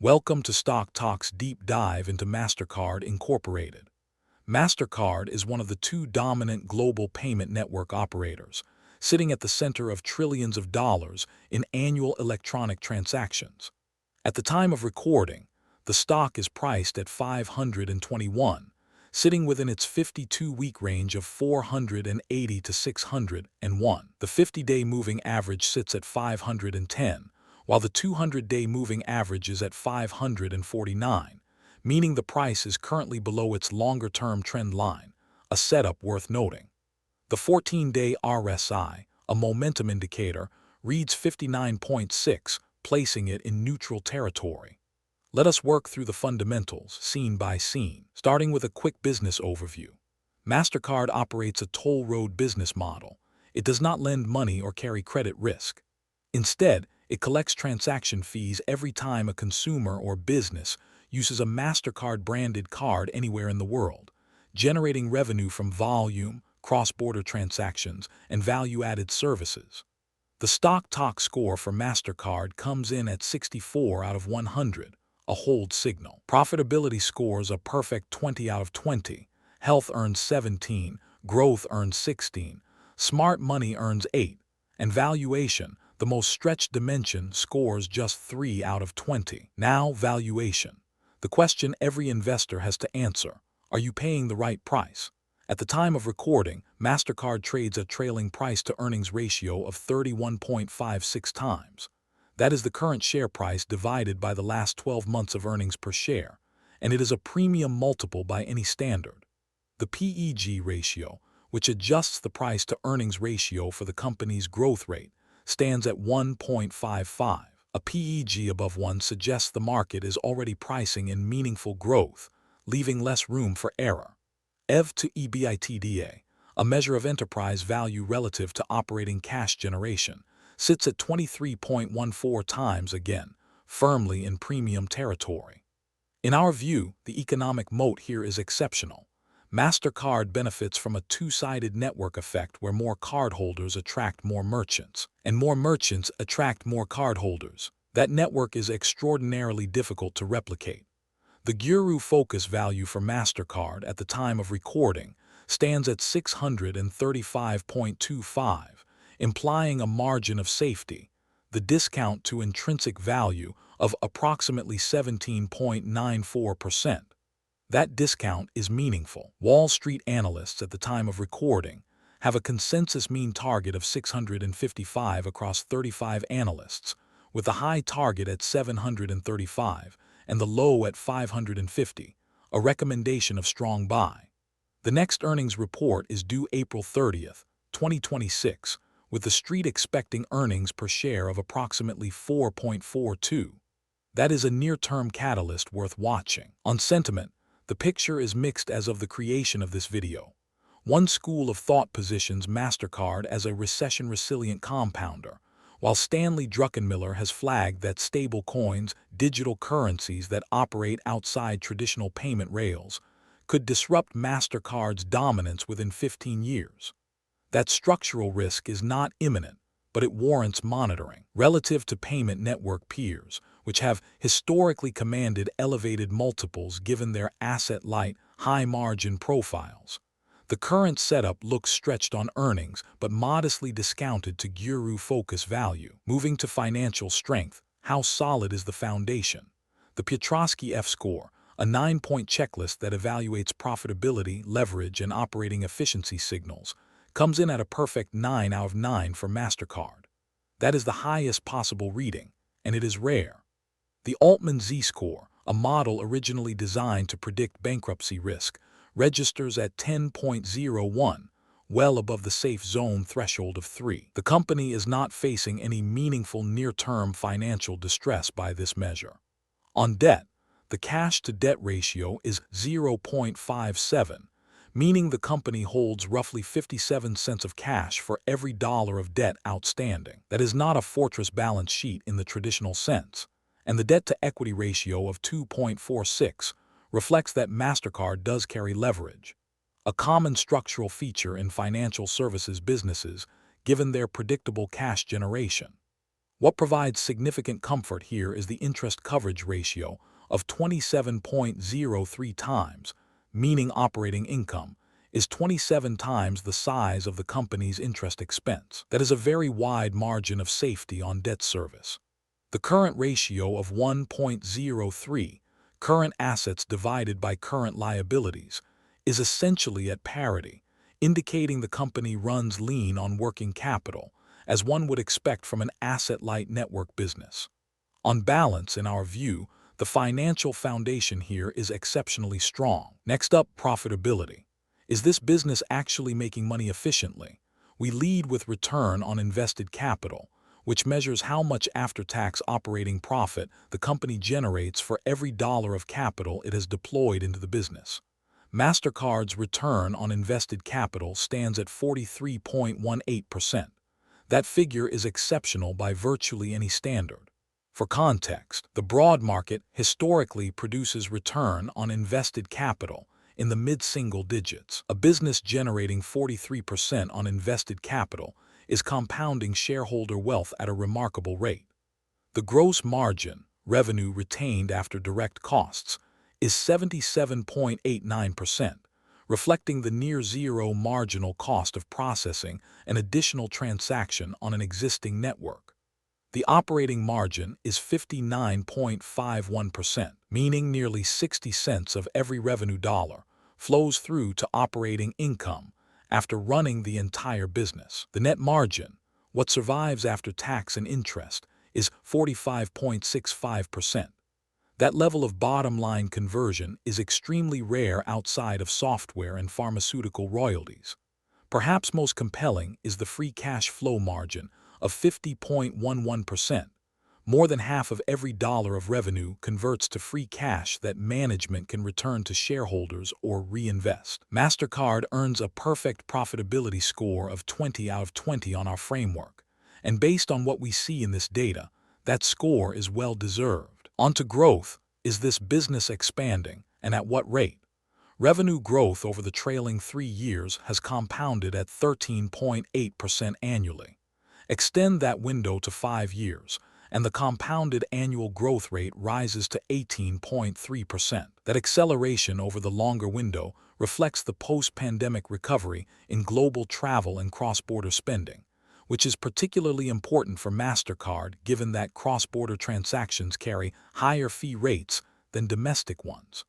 Welcome to StokTok's deep dive into Mastercard Incorporated. Mastercard is one of the two dominant global payment network operators, sitting at the center of trillions of dollars in annual electronic transactions. At the time of recording, the stock is priced at 521, sitting within its 52-week range of 480 to 601. The 50-day moving average sits at 510, while the 200-day moving average is at 549, meaning the price is currently below its longer-term trend line, a setup worth noting. The 14-day RSI, a momentum indicator, reads 59.6, placing it in neutral territory. Let us work through the fundamentals, scene by scene, starting with a quick business overview. Mastercard operates a toll road business model. It does not lend money or carry credit risk. Instead, it collects transaction fees every time a consumer or business uses a Mastercard-branded card anywhere in the world, generating revenue from volume, cross-border transactions, and value-added services. The StokTok score for Mastercard comes in at 64 out of 100, a hold signal. Profitability scores a perfect 20 out of 20. Health earns 17, growth earns 16, smart money earns 8, and valuation, the most stretched dimension, scores just 3 out of 20. Now, valuation. The question every investor has to answer: are you paying the right price? At the time of recording, Mastercard trades a trailing price-to-earnings ratio of 31.56 times. That is the current share price divided by the last 12 months of earnings per share, and it is a premium multiple by any standard. The PEG ratio, which adjusts the price-to-earnings ratio for the company's growth rate, stands at 1.55. A PEG above 1 suggests the market is already pricing in meaningful growth, leaving less room for error. EV to EBITDA, a measure of enterprise value relative to operating cash generation, sits at 23.14 times again, firmly in premium territory. In our view, the economic moat here is exceptional. Mastercard benefits from a two-sided network effect where more cardholders attract more merchants, and more merchants attract more cardholders. That network is extraordinarily difficult to replicate. The GuruFocus value for Mastercard at the time of recording stands at 635.25, implying a margin of safety, the discount to intrinsic value, of approximately 17.94%. That discount is meaningful. Wall Street analysts at the time of recording have a consensus mean target of 655 across 35 analysts, with the high target at 735 and the low at 550, a recommendation of strong buy. The next earnings report is due April 30th, 2026, with the street expecting earnings per share of approximately 4.42. That is a near-term catalyst worth watching. On sentiment, the picture is mixed as of the creation of this video. One school of thought positions Mastercard as a recession-resilient compounder, while Stanley Druckenmiller has flagged that stable coins, digital currencies that operate outside traditional payment rails, could disrupt Mastercard's dominance within 15 years. That structural risk is not imminent, but it warrants monitoring. Relative to payment network peers, which have historically commanded elevated multiples given their asset-light, high-margin profiles, the current setup looks stretched on earnings but modestly discounted to GuruFocus Value. Moving to financial strength, how solid is the foundation? The Piotroski F-score, a 9-point checklist that evaluates profitability, leverage, and operating efficiency signals, comes in at a perfect 9 out of 9 for Mastercard. That is the highest possible reading, and it is rare. The Altman Z score, a model originally designed to predict bankruptcy risk, registers at 10.01, well above the safe zone threshold of 3. The company is not facing any meaningful near-term financial distress by this measure. On debt, the cash-to-debt ratio is 0.57, meaning the company holds roughly 57 cents of cash for every dollar of debt outstanding. That is not a fortress balance sheet in the traditional sense, and the debt-to-equity ratio of 2.46 reflects that Mastercard does carry leverage, a common structural feature in financial services businesses given their predictable cash generation. What provides significant comfort here is the interest coverage ratio of 27.03 times, meaning operating income is 27 times the size of the company's interest expense. That is a very wide margin of safety on debt service. The current ratio of 1.03, current assets divided by current liabilities, is essentially at parity, indicating the company runs lean on working capital, as one would expect from an asset-light network business. On balance, in our view, the financial foundation here is exceptionally strong. Next up, profitability. Is this business actually making money efficiently? We lead with return on invested capital, which measures how much after-tax operating profit the company generates for every dollar of capital it has deployed into the business. Mastercard's return on invested capital stands at 43.18%. That figure is exceptional by virtually any standard. For context, the broad market historically produces return on invested capital in the mid-single digits. A business generating 43% on invested capital is compounding shareholder wealth at a remarkable rate. The gross margin, revenue retained after direct costs, is 77.89%, reflecting the near-zero marginal cost of processing an additional transaction on an existing network. The operating margin is 59.51%, meaning nearly 60 cents of every revenue dollar flows through to operating income after running the entire business. The net margin, what survives after tax and interest, is 45.65%. That level of bottom-line conversion is extremely rare outside of software and pharmaceutical royalties. Perhaps most compelling is the free cash flow margin of 50.11%. More than half of every dollar of revenue converts to free cash that management can return to shareholders or reinvest. Mastercard earns a perfect profitability score of 20 out of 20 on our framework, and based on what we see in this data, that score is well-deserved. On to growth. Is this business expanding, and at what rate? Revenue growth over the trailing 3 years has compounded at 13.8% annually. Extend that window to 5 years, and the compounded annual growth rate rises to 18.3%. That acceleration over the longer window reflects the post-pandemic recovery in global travel and cross-border spending, which is particularly important for Mastercard given that cross-border transactions carry higher fee rates than domestic ones.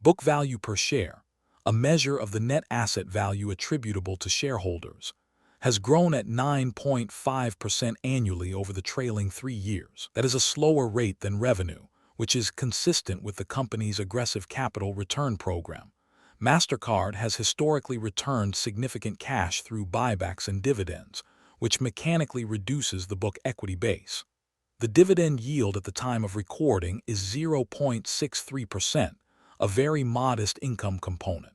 Book value per share, a measure of the net asset value attributable to shareholders, has grown at 9.5% annually over the trailing 3 years. That is a slower rate than revenue, which is consistent with the company's aggressive capital return program. Mastercard has historically returned significant cash through buybacks and dividends, which mechanically reduces the book equity base. The dividend yield at the time of recording is 0.63%, a very modest income component.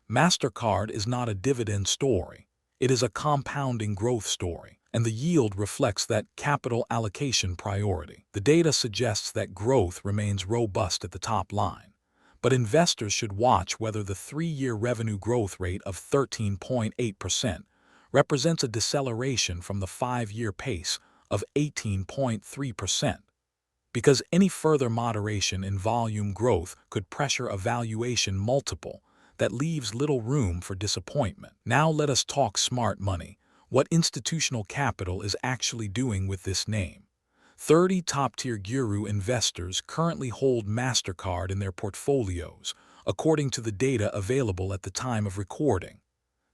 Mastercard is not a dividend story. It is a compounding growth story, and the yield reflects that capital allocation priority. The data suggests that growth remains robust at the top line, but investors should watch whether the 3-year revenue growth rate of 13.8% represents a deceleration from the 5-year pace of 18.3%, because any further moderation in volume growth could pressure a valuation multiple that leaves little room for disappointment. Now let us talk smart money, what institutional capital is actually doing with this name. 30 top-tier guru investors currently hold Mastercard in their portfolios, according to the data available at the time of recording.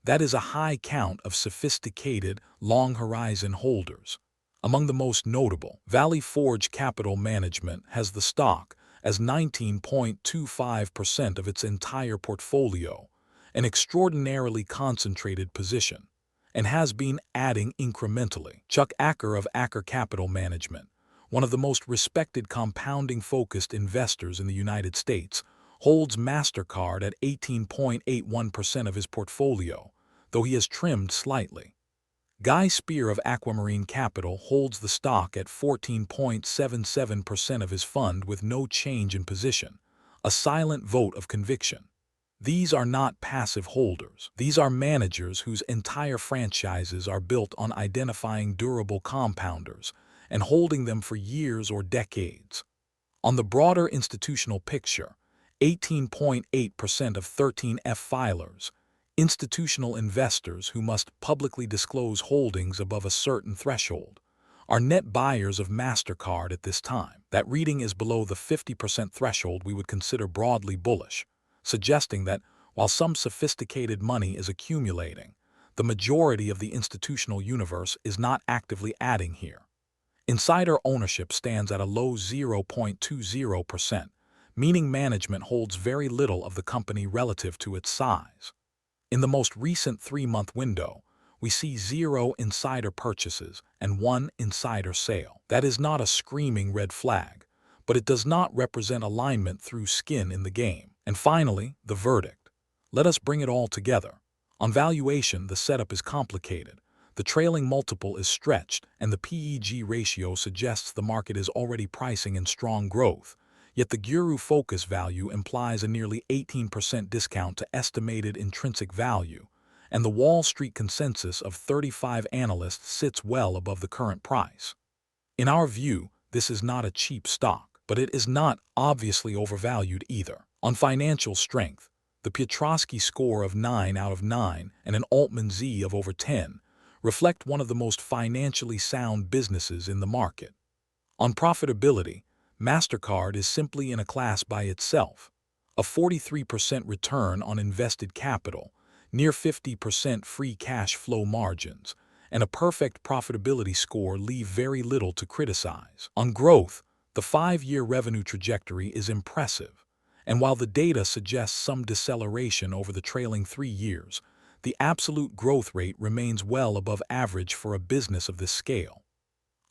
That is a high count of sophisticated, long-horizon holders. Among the most notable, Valley Forge Capital Management has the stock as 19.25% of its entire portfolio, an extraordinarily concentrated position, and has been adding incrementally. Chuck Acker of Acker Capital Management, one of the most respected compounding-focused investors in the United States, holds Mastercard at 18.81% of his portfolio, though he has trimmed slightly. Guy Spear of Aquamarine Capital holds the stock at 14.77% of his fund with no change in position, a silent vote of conviction. These are not passive holders. These are managers whose entire franchises are built on identifying durable compounders and holding them for years or decades. On the broader institutional picture, 18.8% of 13F filers, institutional investors who must publicly disclose holdings above a certain threshold, are net buyers of Mastercard at this time. That reading is below the 50% threshold we would consider broadly bullish, suggesting that while some sophisticated money is accumulating, the majority of the institutional universe is not actively adding here. Insider ownership stands at a low 0.20%, meaning management holds very little of the company relative to its size. In the most recent 3-month window, we see 0 insider purchases and 1 insider sale. That is not a screaming red flag, but it does not represent alignment through skin in the game. And finally, the verdict. Let us bring it all together. On valuation, the setup is complicated. The trailing multiple is stretched, and the PEG ratio suggests the market is already pricing in strong growth. Yet the GuruFocus Value implies a nearly 18% discount to estimated intrinsic value, and the Wall Street consensus of 35 analysts sits well above the current price. In our view, this is not a cheap stock, but it is not obviously overvalued either. On financial strength, the Piotroski score of 9 out of 9 and an Altman Z of over 10 reflect one of the most financially sound businesses in the market. On profitability, Mastercard is simply in a class by itself. A 43% return on invested capital, near 50% free cash flow margins, and a perfect profitability score leave very little to criticize. On growth, the 5-year revenue trajectory is impressive, and while the data suggests some deceleration over the trailing 3 years, the absolute growth rate remains well above average for a business of this scale.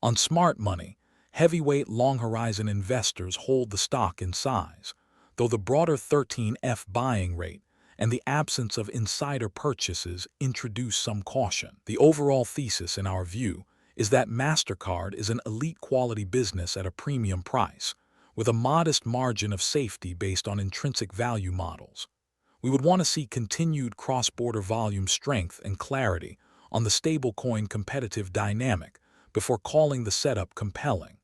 On smart money, heavyweight long-horizon investors hold the stock in size, though the broader 13F buying rate and the absence of insider purchases introduce some caution. The overall thesis, in our view, is that Mastercard is an elite quality business at a premium price, with a modest margin of safety based on intrinsic value models. We would want to see continued cross-border volume strength and clarity on the stablecoin competitive dynamic before calling the setup compelling.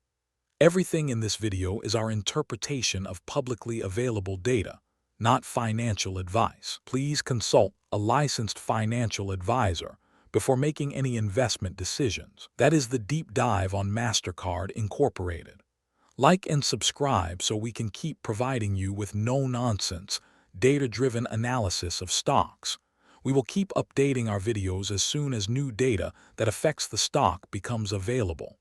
Everything in this video is our interpretation of publicly available data, not financial advice. Please consult a licensed financial advisor before making any investment decisions. That is the deep dive on Mastercard Incorporated. Like and subscribe so we can keep providing you with no-nonsense, data-driven analysis of stocks. We will keep updating our videos as soon as new data that affects the stock becomes available.